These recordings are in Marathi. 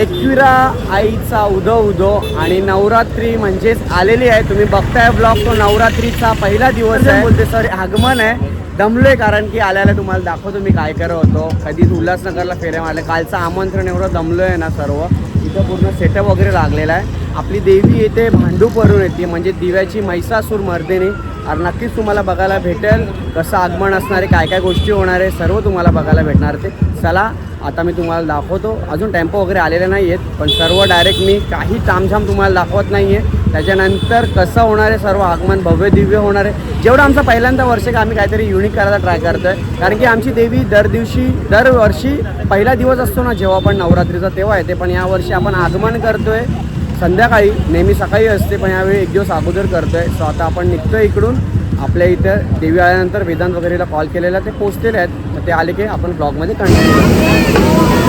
एकविरा आईचा उदो उदो आणि नवरात्री म्हणजेच आलेली आहे. तुम्ही बघताय ब्लॉग, तो नवरात्रीचा पहिला दिवस आहे. बोलते सर आगमन आहे. दमलोय कारण की आल्याला तुम्हाला दाखवतो मी काय करत होतो. कधीच उल्हासनगरला फेऱ्या मारल्या. कालचं आमंत्रण एवढं दमलोय ना सर्व. इथं पूर्ण सेटअप वगैरे लागलेला आहे. आपली देवी येते भांडूपवरून येते, म्हणजे दिव्याची महिषासूर मर्दिनी. आणि नक्कीच तुम्हाला बघायला भेटेल कसं आगमन असणार आहे, काय काय गोष्टी होणार आहे, सर्व तुम्हाला बघायला भेटणार. ते चला आता मी तुम्हाला दाखवतो. अजून टेम्पो वगैरे आलेले नाही आहेत, पण सर्व डायरेक्ट मी काही तामझाम तुम्हाला दाखवत नाही आहे. त्याच्यानंतर कसं होणार आहे सर्व आगमन, भव्य दिव्य होणार आहे. जेवढं आमचा पहिल्यांदा वर्ष का आम्ही काहीतरी युनिक करायला ट्राय करतो आहे. कारण की आमची देवी दरवर्षी पहिला दिवस असतो ना जेव्हा आपण नवरात्रीचा तेव्हा येते, पण यावर्षी आपण आगमन करतो आहे संध्याकाळी. नेहमी सकाळी असते, पण यावेळी एक दिवस अगोदर करतो आहे. सो आता आपण निघतो आहे इकडून. आपल्या इथं देवी आल्यानंतर वेदांत वगैरेला कॉल केलेला, ते पोचलेले आहेत. तर ते आले की आपण ब्लॉगमध्ये कंटिन्यू.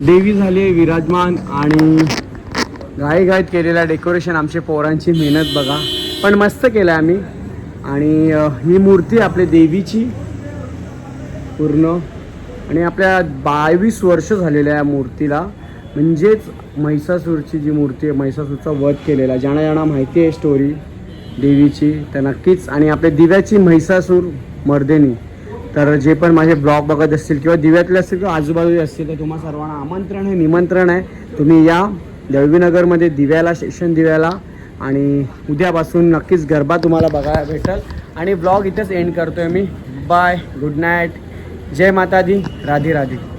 देवी झाली विराजमान आणि घाईघाईत केलेलं डेकोरेशन, आमच्या पोरांची मेहनत बघा, पण मस्त केलं आम्ही. आणि ही मूर्ती आपल्या देवीची पूर्ण, आणि आपल्या 22 वर्ष झालेलं आहे या मूर्तीला. म्हणजेच म्हैसासूरची जी मूर्ती आहे, म्हैसासूरचा वध केलेला, ज्यांना माहिती आहे स्टोरी देवीची तर नक्कीच. आणि आपल्या दिव्याची म्हैसासूर मर्दिनी, तर जे पण माझे ब्लॉग बघत असतील किंवा दिव्यातले असतील किंवा आजूबाजूचे असतील तर तुम्हा सर्वांना आमंत्रण आहे, निमंत्रण आहे. तुम्ही या दळवीनगरमध्ये दिव्याला, स्टेशन दिव्याला. आणि उद्यापासून नक्कीच गरबा तुम्हाला बघायला भेटेल. आणि ब्लॉग इथंच एंड करतोय मी. बाय, गुड नाईट, जय माता दी, राधे राधे.